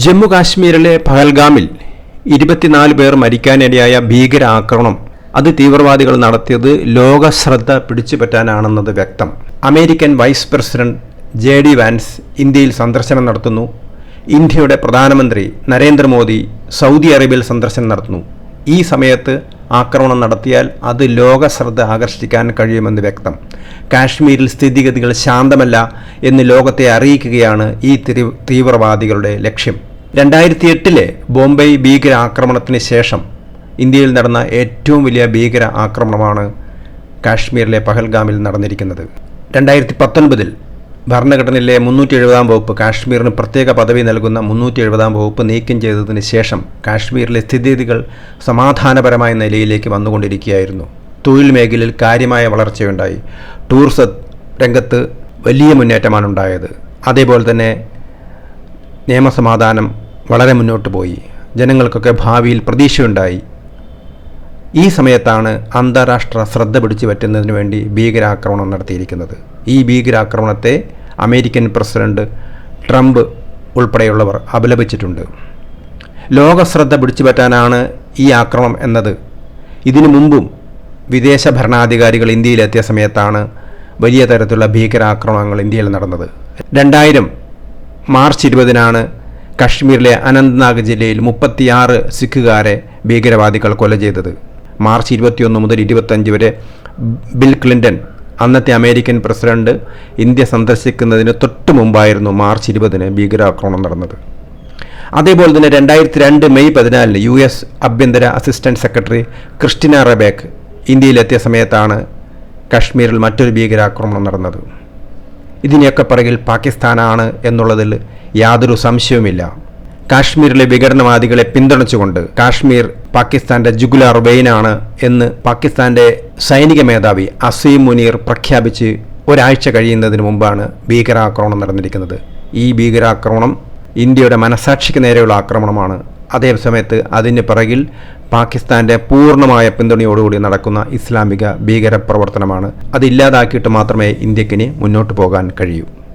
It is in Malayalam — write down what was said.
ജമ്മു കാശ്മീരിലെ പഹൽഗാമിൽ 24 പേർ മരിക്കാനിടയായ ഭീകരാക്രമണം അത് തീവ്രവാദികൾ നടത്തിയത് ലോക ശ്രദ്ധ പിടിച്ചുപറ്റാനാണെന്നത് വ്യക്തം. American vice president JD Vance ഇന്ത്യയിൽ സന്ദർശനം നടത്തുന്നു. ഇന്ത്യയുടെ പ്രധാനമന്ത്രി നരേന്ദ്രമോദി സൗദി അറേബ്യയിൽ സന്ദർശനം നടത്തുന്നു. ഈ സമയത്ത് ആക്രമണം നടത്തിയാൽ അത് ലോക ശ്രദ്ധ ആകർഷിക്കാൻ കഴിയുമെന്ന് വ്യക്തം. കാശ്മീരിൽ സ്ഥിതിഗതികൾ ശാന്തമല്ല എന്ന് ലോകത്തെ അറിയിക്കുകയാണ് ഈ തീവ്രവാദികളുടെ ലക്ഷ്യം. 2008 ബോംബെ ഭീകരാക്രമണത്തിന് ശേഷം ഇന്ത്യയിൽ നടന്ന ഏറ്റവും വലിയ ഭീകര ആക്രമണമാണ് കാശ്മീരിലെ പഹൽഗാമിൽ നടന്നിരിക്കുന്നത്. 2019 ഭരണഘടനയിലെ 370 വകുപ്പ്, കാശ്മീരിന് പ്രത്യേക പദവി നൽകുന്ന 370 വകുപ്പ് നീക്കം ചെയ്തതിന് ശേഷം കാശ്മീരിലെ സ്ഥിതിഗതികൾ സമാധാനപരമായ നിലയിലേക്ക് വന്നുകൊണ്ടിരിക്കുകയായിരുന്നു. തൊഴിൽ മേഖലയിൽ കാര്യമായ വളർച്ചയുണ്ടായി. ടൂറിസം രംഗത്ത് വലിയ മുന്നേറ്റമാണ് ഉണ്ടായത്. അതേപോലെ തന്നെ നിയമസമാധാനം വളരെ മുന്നോട്ട് പോയി. ജനങ്ങൾക്കൊക്കെ ഭാവിയിൽ പ്രതീക്ഷയുണ്ടായി. ഈ സമയത്താണ് അന്താരാഷ്ട്ര ശ്രദ്ധ പിടിച്ചു പറ്റുന്നതിന് വേണ്ടി ഭീകരാക്രമണം നടത്തിയിരിക്കുന്നത്. ഈ ഭീകരാക്രമണത്തെ അമേരിക്കൻ പ്രസിഡന്റ് ട്രംപ് ഉൾപ്പെടെയുള്ളവർ അപലപിച്ചിട്ടുണ്ട്. ലോക ശ്രദ്ധ പിടിച്ചു പറ്റാനാണ് ഈ ആക്രമണം എന്നത് ഇതിനു മുമ്പും വിദേശ ഭരണാധികാരികൾ ഇന്ത്യയിലെത്തിയ സമയത്താണ് വലിയ തരത്തിലുള്ള ഭീകരാക്രമണങ്ങൾ ഇന്ത്യയിൽ നടന്നത്. 2000 മാർച്ച് 20 കശ്മീരിലെ അനന്ത്നാഗ് ജില്ലയിൽ 36 സിഖുകാരെ ഭീകരവാദികൾ കൊല ചെയ്തത്. മാർച്ച് 21 മുതൽ 25 വരെ ബിൽ ക്ലിൻ്റൺ, അന്നത്തെ അമേരിക്കൻ പ്രസിഡന്റ്, ഇന്ത്യ സന്ദർശിക്കുന്നതിന് തൊട്ട് മുമ്പായിരുന്നു മാർച്ച് 20 ഭീകരാക്രമണം നടന്നത്. അതേപോലെ തന്നെ 2002 മെയ് 14 US ആഭ്യന്തര അസിസ്റ്റന്റ് സെക്രട്ടറി ക്രിസ്റ്റിന റെബേക്ക് ഇന്ത്യയിലെത്തിയ സമയത്താണ് കശ്മീരിൽ മറ്റൊരു ഭീകരാക്രമണം നടന്നത്. ഇതിനെയൊക്കെ പിറകിൽ പാകിസ്ഥാനാണ് എന്നുള്ളതിൽ യാതൊരു സംശയവുമില്ല. കാശ്മീരിലെ വിഘടനവാദികളെ പിന്തുണച്ചുകൊണ്ട് കാശ്മീർ പാകിസ്ഥാന്റെ ജുഗുലാർ വെയിനാണ് എന്ന് പാകിസ്ഥാന്റെ സൈനിക മേധാവി അസീം മുനീർ പ്രഖ്യാപിച്ച് ഒരാഴ്ച കഴിയുന്നതിന് മുമ്പാണ് ഭീകരാക്രമണം നടന്നിരിക്കുന്നത്. ഈ ഭീകരാക്രമണം ഇന്ത്യയുടെ മനസാക്ഷിക്ക് നേരെയുള്ള ആക്രമണമാണ്. അതേസമയത്ത് അതിന് പിറകിൽ പാകിസ്ഥാന്റെ പൂർണ്ണമായ പിന്തുണയോടുകൂടി നടക്കുന്ന ഇസ്ലാമിക ഭീകര പ്രവർത്തനമാണ്. അതില്ലാതാക്കിയിട്ട് മാത്രമേ ഇന്ത്യക്കിനി മുന്നോട്ട് പോകാൻ കഴിയൂ.